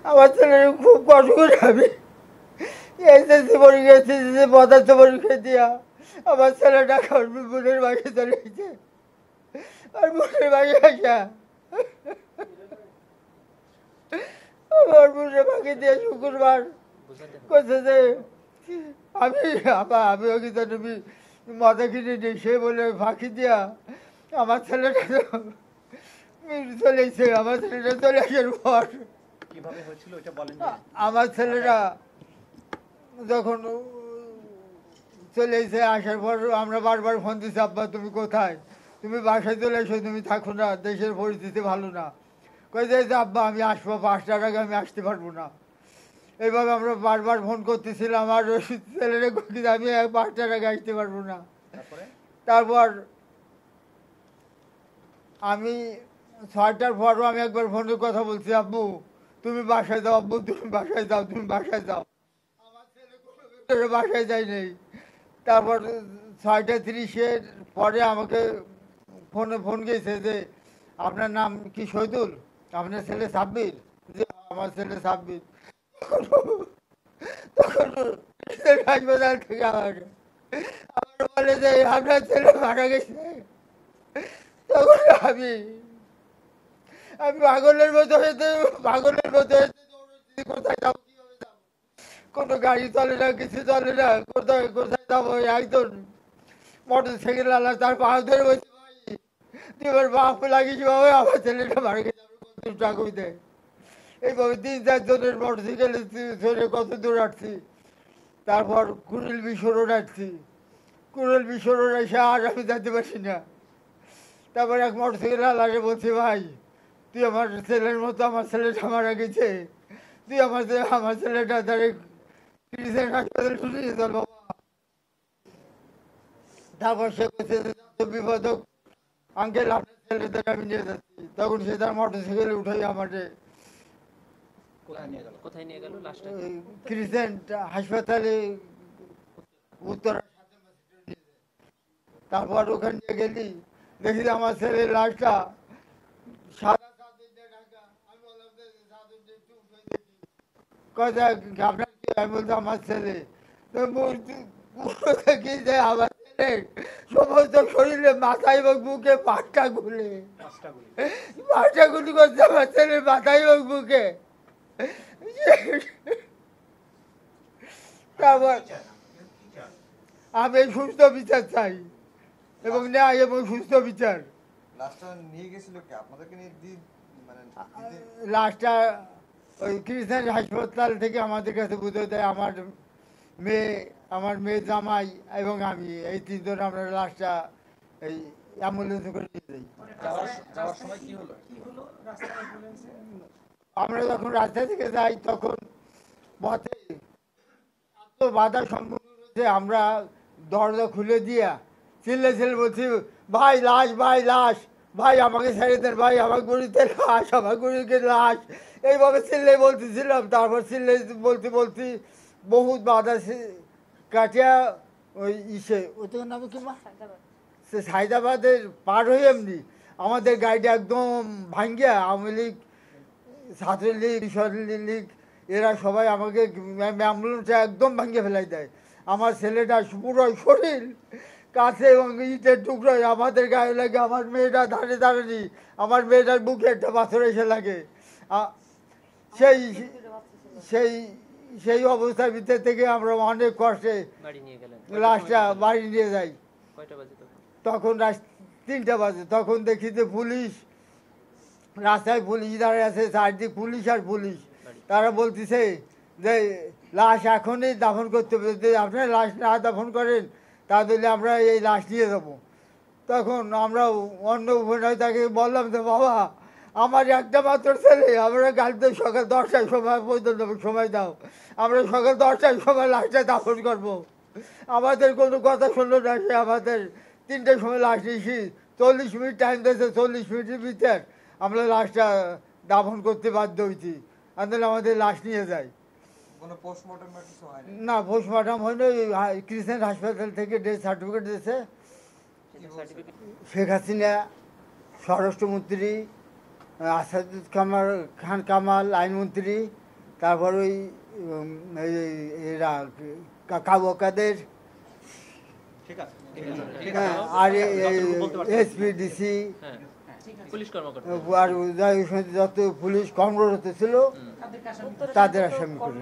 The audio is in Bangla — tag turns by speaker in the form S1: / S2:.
S1: আমার ছেলের খুব কষ্ট করে আমি এসএসসি পরীক্ষা এসএসসি পদার্থ পরীক্ষা দিয়া আমার ছেলেটা বোনের বাড়ি চলে গেছে। আর বোনের বাড়ি আসা আমার বোনের বাড়ি দিয়ে শুক্রবার করছে যে আমি আমি ওকে তুমি মাথা কিনে নিই, সে বলে ফাঁকি দিয়া আমার ছেলেটা চলেছে। আমার ছেলেটা চলে আসার পর আমার ছেলেটা যখন চলে এসে আসার পর আমরা বারবার ফোন দিচ্ছি, আব্বা তুমি কোথায়, তুমি বাসায় চলে এসো, তুমি থাকো না, দেশের পরিস্থিতি ভালো না। কই যে আব্বা আমি আসবো, 5টার আগে আমি আসতে পারবো না। এইভাবে আমরা বারবার ফোন করতেছিলাম, আর ছেলেরা কিন্তু আমি 5টার আগে আসতে পারবো না। তারপর আমি 6টার পরও আমি একবার ফোনে কথা বলছি, আব্বু তুমি বাসায় যাও, আব্বু তুমি বাসায় যাও, তুমি বাসায় যাও। আমার ছেলে কোনো বাসায় যায় নেই। তারপর 6টা 30-এর পরে আমাকে ফোন গেছে যে আপনার নাম কি শহীদুল, আপনার ছেলে সাব্বির? যে আমার ছেলে সাব্বির। তখন হাসপাতাল থেকে আমার বলে যে আপনার ছেলে মারা গেছে। তখন আমি আমি পাগলের মতো হয়েছে, পাগলের মতো হয়েছে, কোথায় যাবো, কিভাবে যাবো, কোনো গাড়ি চলে না, কিছু চলে না, কোথায় কোথায় যাবো। একজন মোটর সাইকেল আলা তার পা ধরে বলছে, ভাই তুই এবার বাপ লাগিস বাবা, আমার ছেলেটা মারা গেছে, টাকা দেয়। এইভাবে 3-4 জনের মোটর সাইকেলে ধরে কত দূর আসছি। তারপর কুড়িল বিশ্বরোড আসছি, কুড়িল বিশ্বরোড এসে আর আমি যেতে পারছি না। তারপর এক মোটর সাইকেল আলাকে বলছি, ভাই তুই আমার ছেলের মতো, আমার ছেলেটা মারা গেছে, তুই আমার ছেলেটা তার হাসপাতালে শুনিয়ে চল বাবা। তারপর সে বলছে বিপদ হোক আঙ্কেল, আপনার ছেলেদের আমি নিয়ে যাচ্ছি। তখন সে তার মোটর সাইকেলে উঠাই আমাকে ক্রিসেন্ট হাসপাতালে উত্তরা। তারপর ওখানে নিয়ে গেলি, দেখি আমার ছেলের লাশটা সাদা চাদর দিয়ে ঢাকা। আমি বললাম যে চাদর দিয়ে একটু উঠে দেখি, কথা আপনার কি? আমি বলছি আমার ছেলে। তো দেখি যে আমার ছেলে সমস্ত শরীরে মাথায় এবং বুকে 5টা গুলি, 5টা গুলি করছে আমার ছেলের মাথায় এবং বুকে। তারপর আমি সুস্থ বিচার চাই এবং ন্যায় এবং সুস্থ বিচার। লাশটা ওই ক্রিসেন্ট হাসপাতাল থেকে আমাদের কাছে বুঝে দেয় আমার মেয়ে জামাই এবং আমি, এই 3জন আমরা লাশটা এই অ্যাম্বুলেন্সে করে নিয়ে যাই। আমরা যখন রাস্তা থেকে যাই তখন পথে এত বাধা সম্মুখীন হয়েছে, আমরা দরজা খুলে দিয়া চিল্লে বলছি, ভাই লাশ, ভাই লাশ, ভাই আমাকে ছেড়ে দেন, ভাই আমার গরিতে লাশ, আমার গরিকে লাশ, এইভাবে চিল্লে বলতেছিলাম। তারপর চিল্লে বলতে বহুত বাধা কাটিয়া ওই ওদের নামে কি সে সাইদাবাদের পার হয়ে এমনি আমাদের গাড়িটা একদম ভাঙ্গিয়া আওয়ামী লীগ, ছাত্রলীগ, কিশোর লীগ এরা সবাই আমাকে অ্যাম্বুলেন্সে একদম ভাঙ্গে ফেলাই দেয়। আমার ছেলেটা পুরো শরীর কাছে এবং ইটের টুকরোয় আমাদের গায়ে লাগে। আমার মেয়েটা দাঁড়ানি, আমার মেয়েটার বুকে একটা পাথর এসে লাগে। সেই সেই সেই অবস্থার ভিতর থেকে আমরা অনেক কষ্টে লাশটা বাড়ি নিয়ে যাই। তখন 3টা বাজে। তখন দেখি যে পুলিশ, রাস্তায় পুলিশ দাঁড়িয়ে আছে, চারদিক পুলিশ আর পুলিশ। তারা বলতেছে যে লাশ এখনই দাফন করতে হবে, যদি আপনারা লাশ না দাফন করেন তাহলে আমরা এই লাশ নিয়ে যাবো। তখন আমরা অন্য উপনেতাকে বললাম যে বাবা আমার একটা মাত্র ছেলে, আমরা কালকে সকাল 10টার সময় পর্যন্ত সময় দাও, আমরা সকাল 10টার সময় লাশটা দাফন করবো। আমাদের কোনো কথা শুনলো না, সে আমাদের 3টার সময় লাশ নিয়েছি, 40 মিনিট টাইম দিয়েছে, 40 মিনিটের ভিতর আমরা লাশটা দাফন করতে বাধ্য হয়েছি। আন্দোলন আমাদের লাশ নিয়ে যায় না, পোস্টমর্টম হয়নি। ক্রিসেন্ট হাসপাতাল থেকে ডেথ সার্টিফিকেট দিয়েছে। শেখ হাসিনা, স্বরাষ্ট্রমন্ত্রী আসাদুজ্জামান খান কামাল আইনমন্ত্রী, তারপর ওই এরা কাবু কাদের,
S2: ঠিক আছে
S1: হ্যাঁ, আর এসপিডিসি
S3: পুলিশ কর্মকর্তা
S1: আর যত পুলিশ কর্মরত ছিল তাদের আসামি করে।